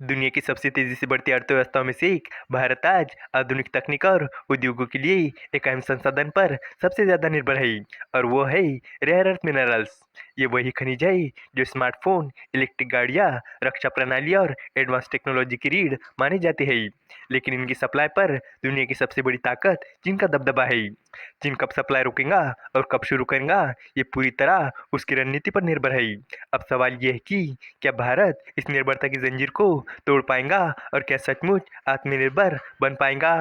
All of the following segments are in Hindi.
दुनिया की सबसे तेजी से बढ़ती अर्थव्यवस्थाओं में से एक भारत आज आधुनिक तकनीक और उद्योगों के लिए एक अहम संसाधन पर सबसे ज्यादा निर्भर है। और वो है रेयर अर्थ मिनरल्स। ये वही खनिज है जो स्मार्टफोन, इलेक्ट्रिक गाड़ियाँ, रक्षा प्रणाली और एडवांस टेक्नोलॉजी की रीढ़ मानी जाती है। लेकिन इनकी सप्लाई पर दुनिया की सबसे बड़ी ताकत चीन का दबदबा है। चीन कब सप्लाई रुकेगा और कब शुरू करेगा, ये पूरी तरह उसकी रणनीति पर निर्भर है। अब सवाल ये है कि क्या भारत इस निर्भरता की जंजीर को तोड़ पाएगा और क्या सचमुच आत्मनिर्भर बन पाएगा।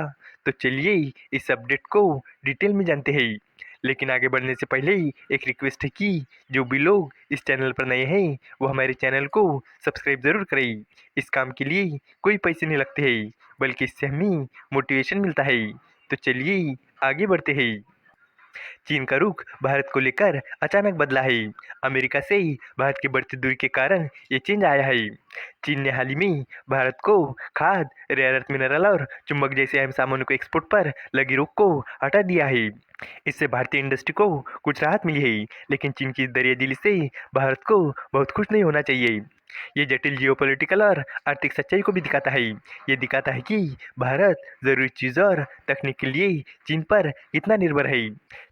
तो चलिए इस अपडेट को डिटेल में जानते हैं। लेकिन आगे बढ़ने से पहले एक रिक्वेस्ट है कि जो भी लोग इस चैनल पर नए हैं वो हमारे चैनल को सब्सक्राइब जरूर करें। इस काम के लिए कोई पैसे नहीं लगते हैं, बल्कि इससे हमें मोटिवेशन मिलता है। तो चलिए आगे बढ़ते हैं। चीन का रुख भारत को लेकर अचानक बदला है। अमेरिका से भारत की बढ़ती दूरी के कारण ये चेंज आया है। चीन ने हाल ही में भारत को खाद्य, रेयर अर्थ मिनरल और चुंबक जैसे अहम सामानों को एक्सपोर्ट पर लगी रोक को हटा दिया है। इससे भारतीय इंडस्ट्री को कुछ राहत मिली है, लेकिन चीन की दरियादिली से भारत को बहुत खुश नहीं होना चाहिए। ये जटिल जियोपॉलिटिकल और आर्थिक सच्चाई को भी दिखाता है। ये दिखाता है कि भारत जरूरी चीज़ों और तकनीक के लिए चीन पर इतना निर्भर है।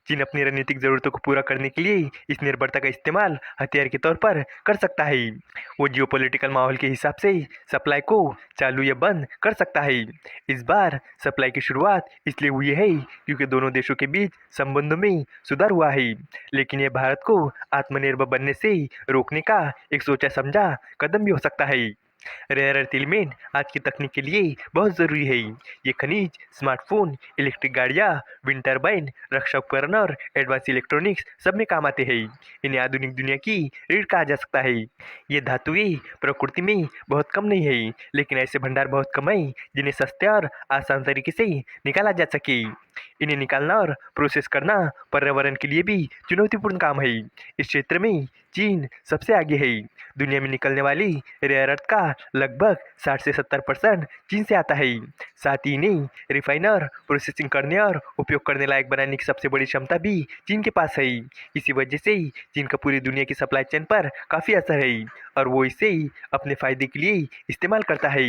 चीन अपनी रणनीतिक जरूरतों को पूरा करने के लिए इस निर्भरता का इस्तेमाल हथियार के तौर पर कर सकता है। वो जियोपॉलिटिकल माहौल के हिसाब से सप्लाई को चालू या बंद कर सकता है। इस बार सप्लाई की शुरुआत इसलिए हुई है क्योंकि दोनों देशों के बीच संबंधों में सुधार हुआ है। लेकिन ये भारत को आत्मनिर्भर बनने से रोकने का एक सोचा समझा कदम भी हो सकता है। रेयर अर्थ एलिमेंट आज की तकनीक के लिए बहुत ज़रूरी है। ये खनिज स्मार्टफोन, इलेक्ट्रिक गाड़ियाँ, विंड टर्बाइन, रक्षा उपकरण और एडवांस इलेक्ट्रॉनिक्स सब में काम आते हैं। इन्हें आधुनिक दुनिया की रीढ़ कहा जा सकता है। ये धातुएं प्रकृति में बहुत कम नहीं है, लेकिन ऐसे भंडार बहुत कम है जिन्हें सस्ते और आसान तरीके से निकाला जा सके। इन्हें निकालना और प्रोसेस करना पर्यावरण के लिए भी चुनौतीपूर्ण काम है। इस क्षेत्र में चीन सबसे आगे है। दुनिया में निकलने वाली रेयर अर्थ का लगभग 60 से 70% चीन से आता है। साथ ही इन्हें रिफाइनर, प्रोसेसिंग करने और उपयोग करने लायक बनाने की सबसे बड़ी क्षमता भी चीन के पास है। इसी वजह से चीन का पूरी दुनिया की सप्लाई चेन पर काफ़ी असर है और वो इसे अपने फायदे के लिए इस्तेमाल करता है।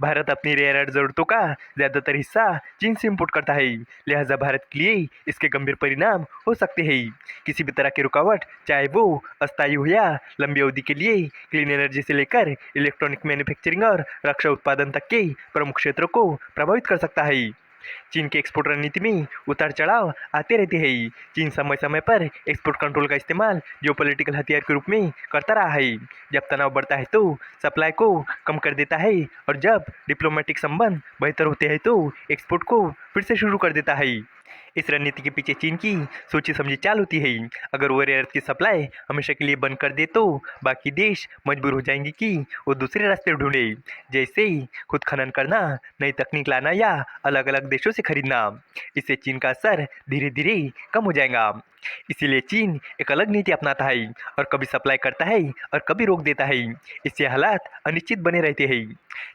भारत अपनी रेयर अर्थ जरूरतों का ज़्यादातर हिस्सा चीन से इंपोर्ट करता है, लिहाजा भारत के लिए इसके गंभीर परिणाम हो सकते हैं। किसी भी तरह की रुकावट, चाहे वो अस्थायी हो या लंबी अवधि के लिए, क्लीन एनर्जी से लेकर इलेक्ट्रॉनिक मैन्युफैक्चरिंग और रक्षा उत्पादन तक के प्रमुख क्षेत्रों को प्रभावित कर सकता है। चीन की एक्सपोर्ट रणनीति में उतार चढ़ाव आते रहते हैं। चीन समय समय पर एक्सपोर्ट कंट्रोल का इस्तेमाल जियोपॉलिटिकल हथियार के रूप में करता रहा है। जब तनाव बढ़ता है तो सप्लाई को कम कर देता है और जब डिप्लोमेटिक संबंध बेहतर होते हैं तो एक्सपोर्ट को फिर से शुरू कर देता है। इस रणनीति के पीछे चीन की सोची समझी चाल होती है। अगर वो रेयर अर्थ की सप्लाई हमेशा के लिए बंद कर दे तो बाकी देश मजबूर हो जाएंगे कि वो दूसरे रास्ते ढूंढे, जैसे खुद खनन करना, नई तकनीक लाना या अलग अलग देशों से खरीदना। इससे चीन का असर धीरे धीरे कम हो जाएगा। इसीलिए चीन एक अलग नीति अपनाता है और कभी सप्लाई करता है और कभी रोक देता है। इससे हालात अनिश्चित बने रहते हैं।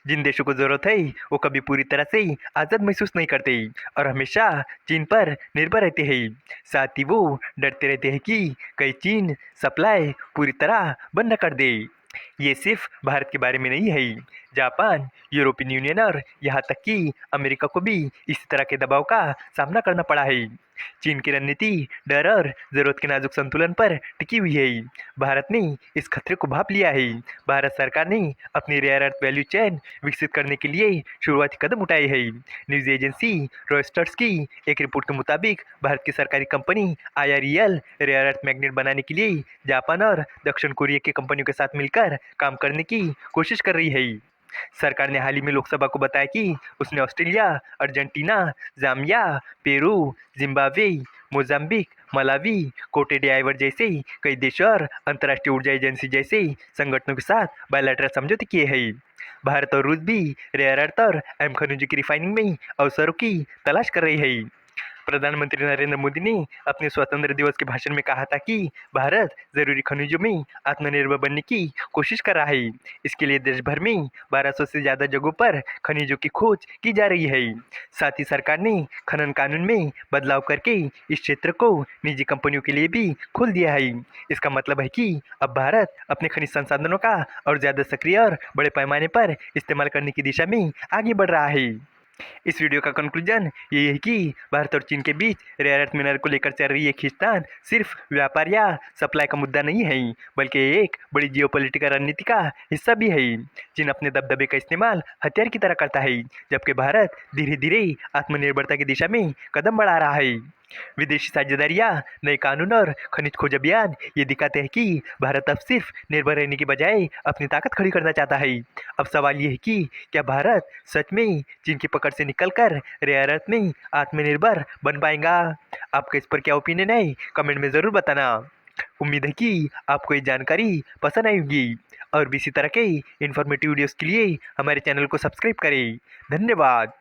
जिन देशों को जरूरत है वो कभी पूरी तरह से आज़ाद महसूस नहीं करते और हमेशा चीन पर निर्भर रहते हैं। साथ ही वो डरते रहते हैं कि कहीं चीन सप्लाई पूरी तरह बंद न कर दे। ये सिर्फ भारत के बारे में नहीं है। जापान, यूरोपियन यूनियन और यहाँ तक कि अमेरिका को भी इसी तरह के दबाव का सामना करना पड़ा है। चीन की रणनीति डर और जरूरत के नाजुक संतुलन पर टिकी हुई है। भारत ने इस खतरे को भांप लिया है। भारत सरकार ने अपनी रेयर अर्थ वैल्यू चेन विकसित करने के लिए शुरुआती कदम उठाए हैं। न्यूज एजेंसी रॉयटर्स की एक रिपोर्ट के मुताबिक भारत की सरकारी company IREL rare earth magnet बनाने के लिए जापान और दक्षिण कोरिया की कंपनियों के साथ मिलकर काम करने की कोशिश कर रही है। सरकार ने हाल ही में लोकसभा को बताया कि उसने Australia, Argentina, Zambia, Peru, Zimbabwe, Mozambique, Malawi, कोटे डिआइवर जैसे कई देशों और अंतर्राष्ट्रीय ऊर्जा एजेंसी जैसे संगठनों के साथ बायलैटरल समझौते किए हैं। भारत और रूस भी रेयर अर्थ और अहम खनिजों की रिफाइनिंग में अवसरों की तलाश कर रही है। प्रधानमंत्री नरेंद्र मोदी ने अपने स्वतंत्र दिवस के भाषण में कहा था कि भारत जरूरी खनिजों में आत्मनिर्भर बनने की कोशिश कर रहा है। इसके लिए देश भर में 1200 से ज़्यादा जगहों पर खनिजों की खोज की जा रही है। साथ ही सरकार ने खनन कानून में बदलाव करके इस क्षेत्र को निजी कंपनियों के लिए भी खोल दिया है। इसका मतलब है कि अब भारत अपने खनिज संसाधनों का और ज़्यादा सक्रिय और बड़े पैमाने पर इस्तेमाल करने की दिशा में आगे बढ़ रहा है। इस वीडियो का कंक्लूजन ये है कि भारत और चीन के बीच रेयर अर्थ मिनरल को लेकर चल रही ये खींचतान सिर्फ व्यापार या सप्लाई का मुद्दा नहीं है, बल्कि एक बड़ी जियोपॉलिटिकल रणनीति का हिस्सा भी है। चीन अपने दबदबे का इस्तेमाल हथियार की तरह करता है, जबकि भारत धीरे धीरे आत्मनिर्भरता की दिशा में कदम बढ़ा रहा है। विदेशी साझेदारियां, नए कानून और खनिज खोज अभियान ये दिखाते हैं कि भारत अब सिर्फ निर्भर रहने की बजाय अपनी ताकत खड़ी करना चाहता है। अब सवाल ये है कि क्या भारत सच में चीन की पकड़ से निकलकर रेयर अर्थ में आत्मनिर्भर बन पाएगा? आपका इस पर क्या ओपिनियन है, कमेंट में ज़रूर बताना। उम्मीद है कि आपको ये जानकारी पसंद आई होगी और भी इसी तरह के इन्फॉर्मेटिव वीडियोस के लिए हमारे चैनल को सब्सक्राइब करें। धन्यवाद।